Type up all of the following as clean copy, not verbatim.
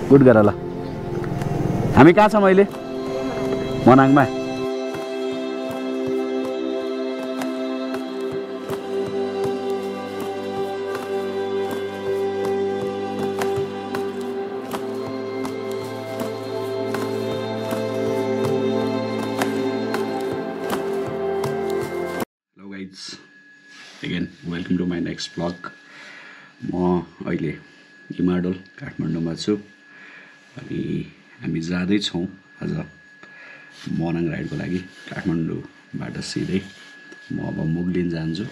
Good गर ल हामी कहाँ छौँ अहिले मनाङमा Again, welcome to my next vlog. म अहिले हिमाडोल काठमाडौँमा छु अनि हामी जाँदै छौँ आज मनाङ राइडको लागि काठमाडौँबाट सिधै म अब मुगलिन जान्छु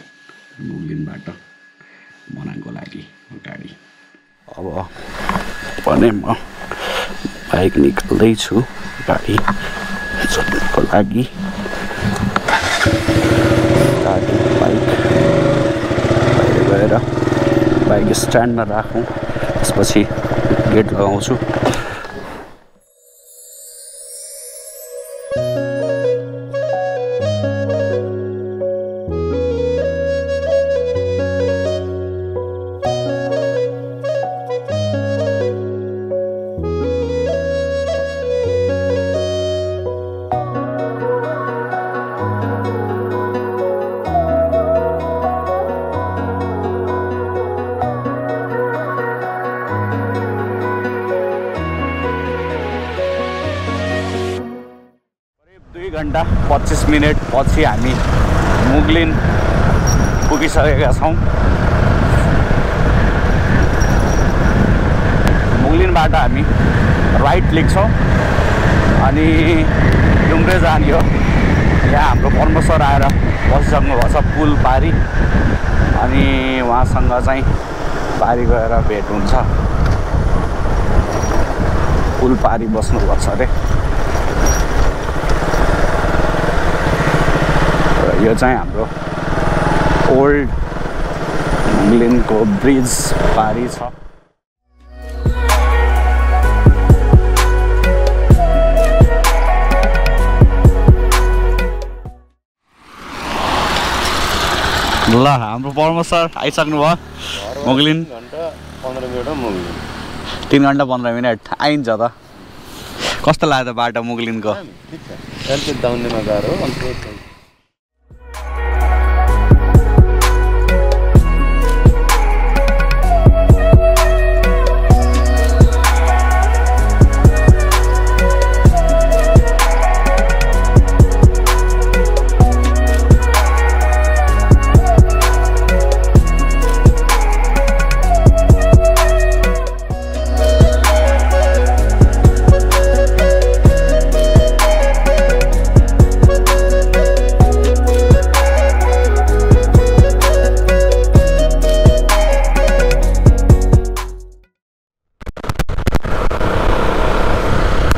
मुगलिनबाट मनाङको लागि गाडी अब भने म बाइक निकाल्दै छु गाडी चढ्नको लागि बाइक बाहिर गएर बाइक स्ट्यान्डमा राखौँ त्यसपछि गेट लगाउँछु घन्टा 25 मिनट पछि हामी मुगलिन पुगिसकेका छौँ मुगलिनबाट हामी राइट लिन्छौँ अनि डुम्रे जाने हो यहाँ हाम्रो परमेश्वर आएर बसिसक्नु भएको छ पुल पारी अनि उहाँसँग चाहिँ पारी गएर भेट हुन्छ पुल पारी बस्नुपर्छ अरे यो चाहिँ हाम्रो ओल्ड मुगलिनको ब्रिज पारी छ ल हाम्रो परमेश्वर आइसक्नु भयो मुगलिन 3 घन्टा 15 मिनट आइन्छ त कस्तो लाग्यो बाटो मुगलिनको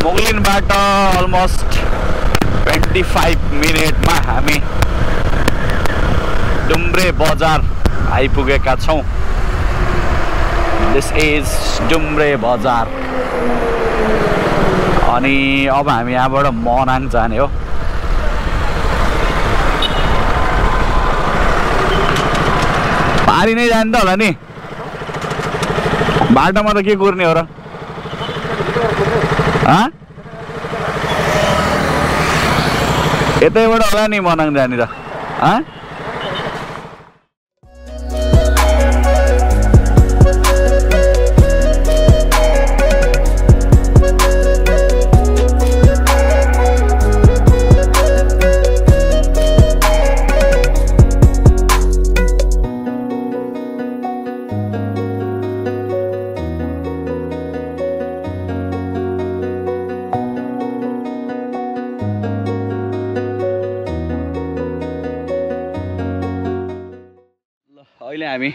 मुगलिनबाट अलमोस्ट 25 मिनटमा हामी डुम्रे बजार आइपुगेका छौँ दिस इज डुम्रे बजार अनि अब हामी यहाँबाट मनाङ जाने हो पारी नै जाने त होला नि बाटोमा त के कुर्ने हो र यतैबाट होला नि मनाङ जाने त अहिले हामी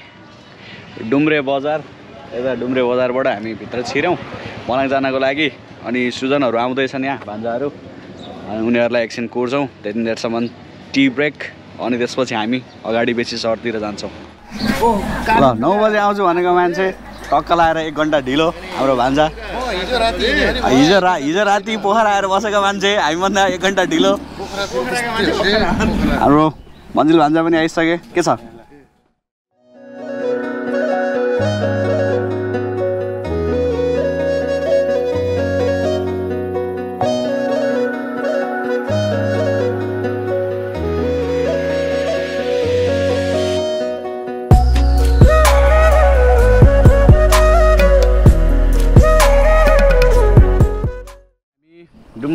डुम्रे बजार यता डुम्रे बजारबाट हामी भित्र छिर्यौँ मनाङ जानको लागि अनि सुजनहरू आउँदैछन् यहाँ भान्जाहरू अनि उनीहरूलाई एकछिन कुर्छौँ त्यति बेरसम्म टी ब्रेक अनि त्यसपछि हामी अगाडि बेसी सहरतिर जान्छौँ ल 9 बजे आउँछु भनेको मान्छे टक्क लाएर 1 घन्टा ढिलो हाम्रो भान्जा हिजो राति पोखरा आएर बसेको मान्छे हामीभन्दा 1 घन्टा ढिलो हाम्रो मन्जिल भान्जा पनि आइसके के छ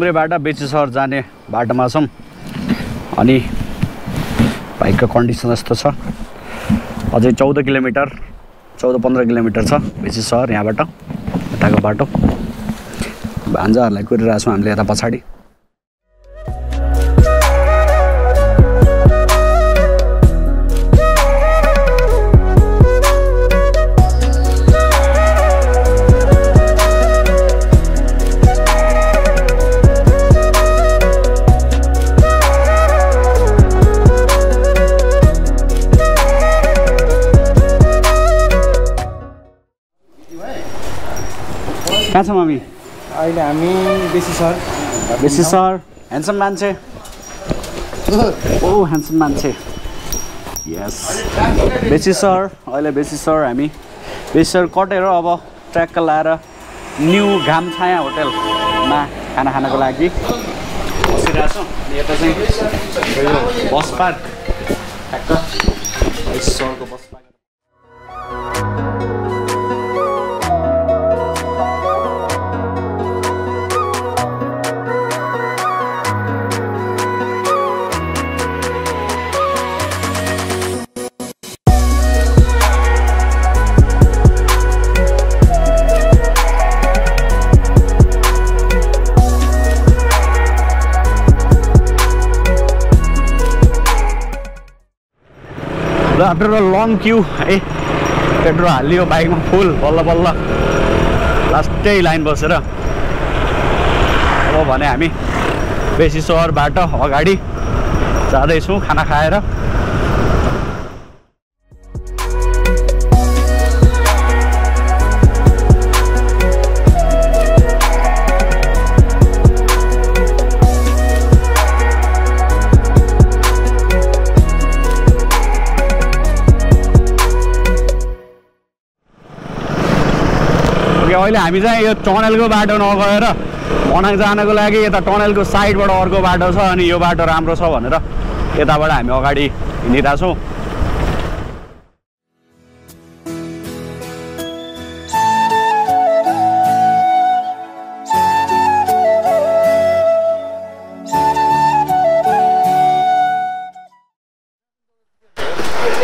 डुम्रेबाट बेची सहर जाने बाटोमा छौँ अनि बाइकको कन्डिसन यस्तो छ अझै 14 किलोमिटर 14-15 किलोमिटर छ बेची सहर यहाँबाट यताको बाटो भान्जाहरूलाई कुरिरहेको छौँ हामीले यता पछाडि कहाँ छ मम्मी अहिले हामी बेसी सहर ह्यान्डसम मान्छे ओ ह्यान्डसम मान्छे यस बेसी सहर अहिले बेसी सहर हामी बेसी सहर कटेर अब ट्र्याक्क लाएर न्यू घाम छाया होटलमा खाना खानको लागि बसिरहेको छौँ यता चाहिँ यो बस पार्क ठ्याक्क सहरको bus park after a long Q है पेट्रोल हालियो बाइकमा फुल बल्ल बल्ल लास्टै लाइन बसेर अब भने हामी बेसी सहरबाट अगाडि जाँदैछौँ खाना खाएर अहिले हामी चाहिँ यो टनलको बाटो नगएर मनाङ जानको लागि यता टनलको साइडबाट अर्को बाटो छ अनि यो बाटो राम्रो छ भनेर यताबाट हामी अगाडि हिँडिरहेको छौँ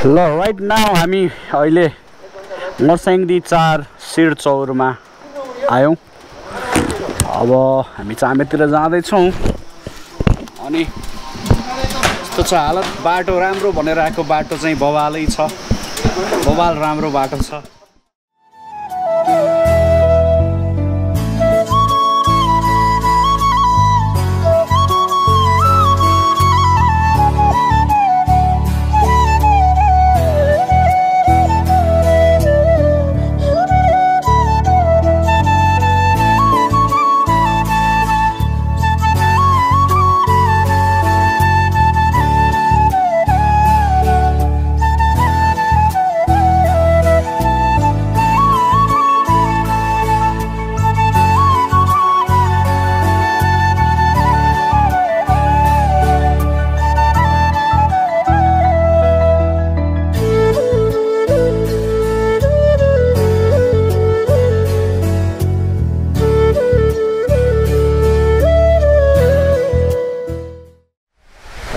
ल राइट नाउ हामी अहिले मर्स्याङ्दी 4 सिरचौरमा आयौँ अब हामी चामेतिर जाँदैछौँ अनि यस्तो छ हालत बाटो राम्रो भनेर आएको बाटो चाहिँ बवालै छ बवाल राम्रो बाटो छ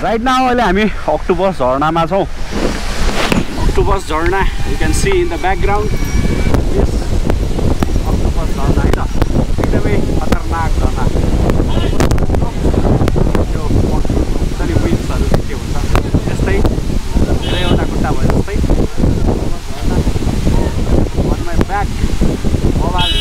राइट नाउ अहिले हामी अक्टोपस झरनामा छौँ अक्टोपस झरना you can see in the background यस अक्टोपस झरना है त एकदमै खतरनाक झरना यो मजाले विन्ड्सहरू के हुन्छ त्यस्तै धेरैवटा खुट्टा भयो जस्तै झरना अन माई ब्याक मोबाइल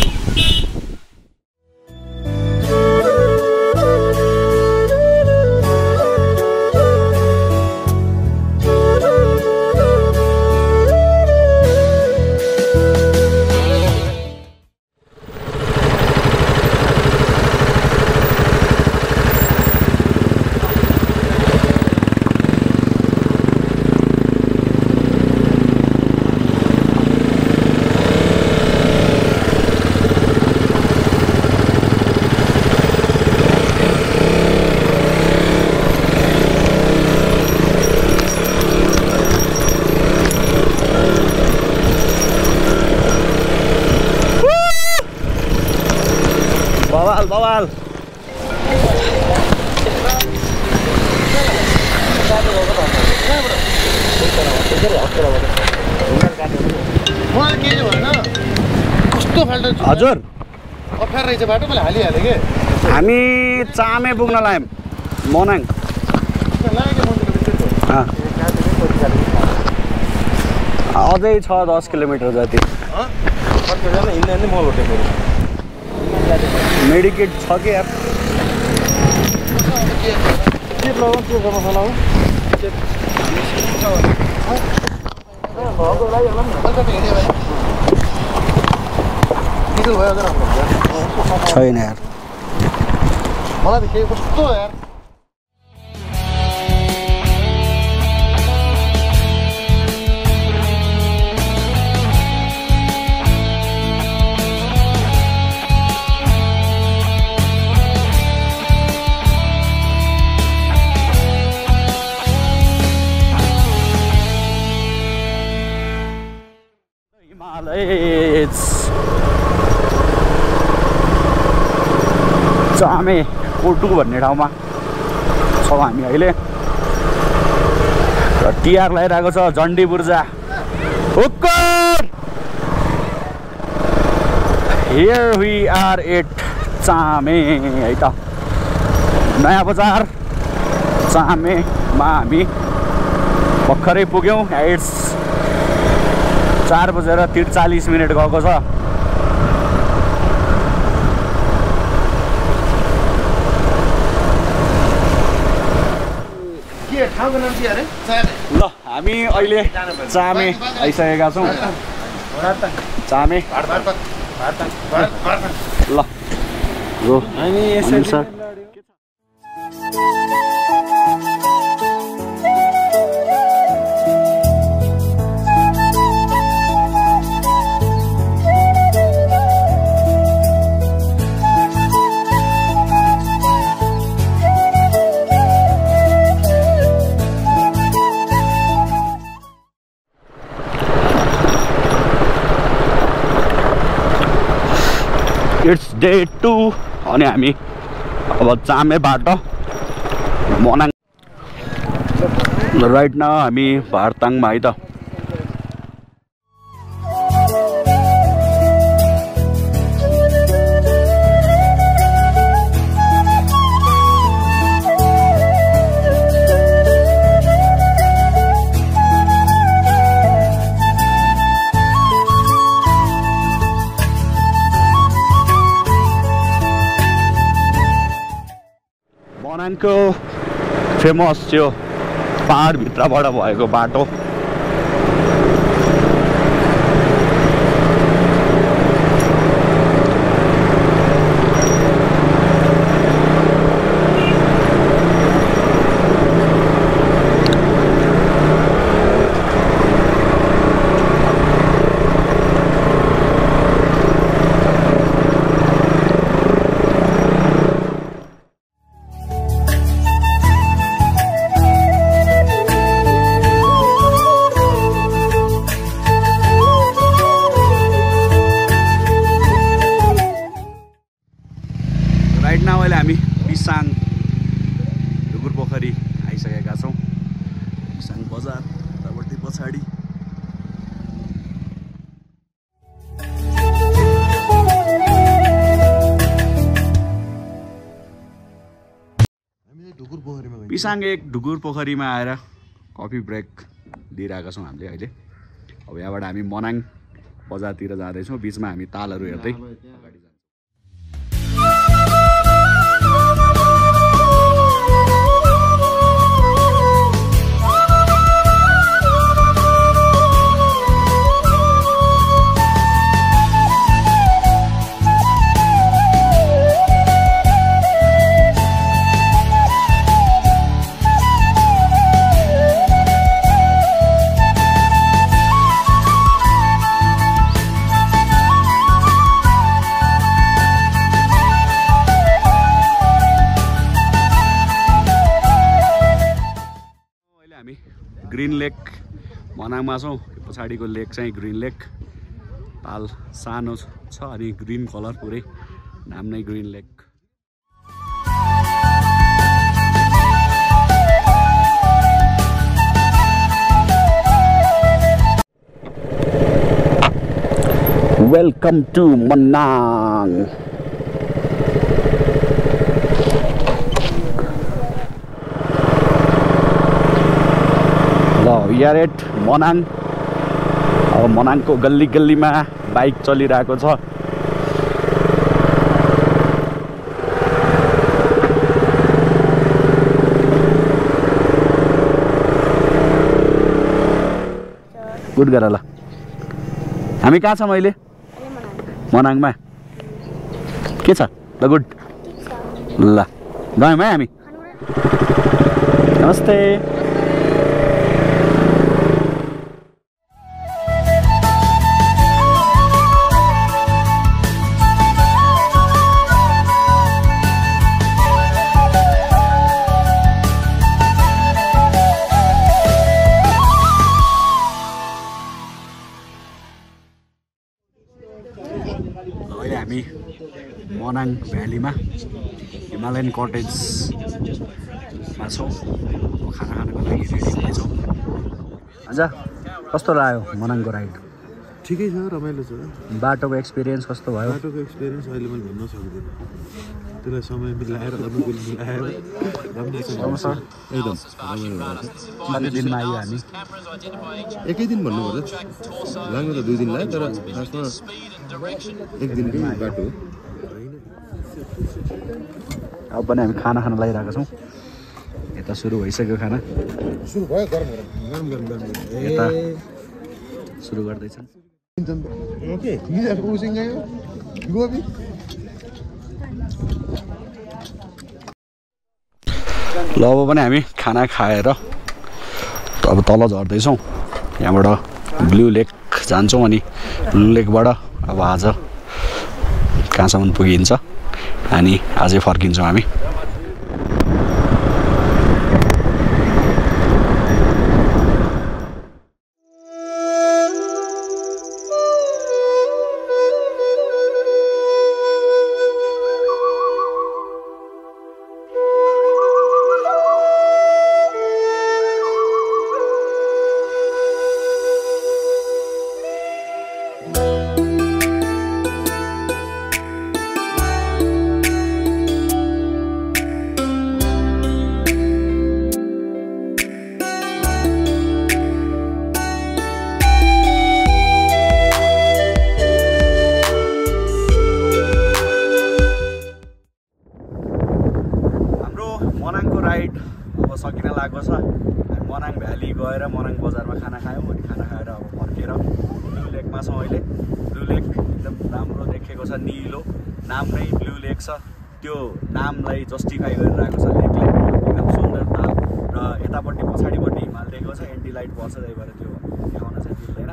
मलाई के भएन कस्तो फाल्टो हजुर अप्ठ्यारो रहेछ बाटो मैले हालिहालेँ कि हामी चामे पुग्न लाग्यौँ मनाङ अझै छ 10 किलोमिटर जति मेडिकेट छ कि यार छैन यार मलाई त के कस्तो यार चामे कोटु भन्ने ठाउँमा छौँ हामी अहिले र टिआर लगाइरहेको छ झन्डी बुर्जा हियर वी आर एट चामे है त नयाँ बजार चामेमा हामी भर्खरै पुग्यौँ इट्स 4:43 गएको छ ठाउँको नाम के अरे ल हामी अहिले चामे आइसकेका छौँ चामे ल गो हामी यसरी सर इट्स डे 2 अनि हामी अब चामेबाट मनाङ राइट नाउ हामी भारताङमा है त मनाङको फेमस त्यो पहाडभित्रबाट भएको बाटो राइट नाउ अहिले हामी बिसाङ ढुकुर पोखरी आइसकेका छौँ बिसाङ बजार यतापट्टि पछाडि बिसाङ एक ढुकुर पोखरीमा आएर कफी ब्रेक दिइरहेका छौँ हामीले अहिले अब यहाँबाट हामी मनाङ बजारतिर जाँदैछौँ बिचमा हामी तालहरू हेर्दै अगाडि जान्छौँ ग्रीन लेक मनाङमा छौँ पछाडिको लेक चाहिँ ग्रीन लेक ताल सानो छ अनि ग्रीन कलर पुरै नाम नै green lake welcome to Manang. ल वी आर एट मनाङ। अब मनाङको गल्ली गल्लीमा बाइक चलिरहेको छ। गुड गर ल। हामी कहाँ छौँ अहिले? मनाङमा। के छ ल? गुड ल गयौँ है हामी। नमस्ते। अहिले हामी मनाङ भ्यालीमा हिमालयन कटेजमा छौँ। खाना खानको लागि रेडी हुँदैछौँ। अच्छा कस्तो लाग्यो मनाङको राइड? ठिकै छ, रमाइलो छ। बाटोको एक्सपिरियन्स कस्तो भयो? बाटोको एक्सपिरियन्स अहिले मैले भन्न सक्दिनँ। त्यसलाई समय मिलाएर अनुकूल मिलाएर राम्रो छ। एकदम कति दिनमा आयो हामी? एकै दिन भन्नुपर्छ। लाग्नु त 2 दिन लाग्यो, तर खासमा 1 दिन बाटो। अब पनि हामी खाना खान लागिरहेको छौँ। यता सुरु भइसक्यो खाना। सुरु भयो, गरम गरम गरम गरम गरम। यता सुरु गर्दैछन्। ओके यिनीहरूको उसिङ गयो गोबी। ल अब पनि हामी खाना खाएर अब तल झर्दैछौँ। यहाँबाट ब्लू लेक जान्छौँ अनि ब्लू लेकबाट अब आज कहाँसम्म पुगिन्छ अनि आजै फर्किन्छौँ हामी। मनाङको राइड अब सकिन लागेको छ। हामी मनाङ भ्याली गएर मनाङ बजारमा खाना खायौँ अनि खाना खाएर अब फर्केर ब्लू लेकमा छौँ अहिले। ब्लू लेक एकदम राम्रो देखेको छ, निलो, नाम नै ब्लू लेक छ। त्यो नामलाई जस्टिफाई गरिरहेको छ लेकले। एकदम सुन्दर नाम र यतापट्टि पछाडिपट्टि हिमाल देखेको छ, एन्टी लाइट पर्छ, त्यही भएर त्यो देखाउन चाहिँ मिल्दैन।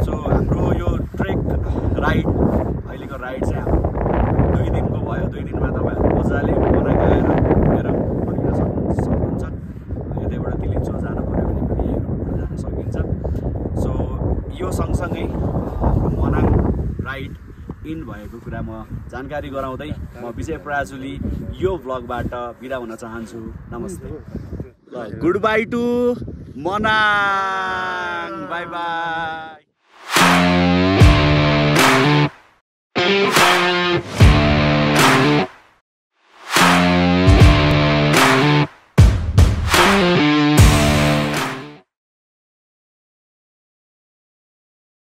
सो हाम्रो यो ट्रेक राइड अहिलेको राइड चाहिँ हाम्रो 2 दिनको भयो। 2 दिनमा तपाईँहरू मजाले मनाङ आएर घुमेर फर्किन सक्नुहुन्छ। यतैबाट तिलिचो जानु पऱ्यो भने पनि यहीँबाट जान सकिन्छ। सो यो सँगसँगै हाम्रो मनाङ राइड इन भएको कुरा म जानकारी गराउँदै म विजय पराजुली यो भ्लगबाट बिदा हुन चाहन्छु। नमस्ते। ल good bye to Manang. Bye by.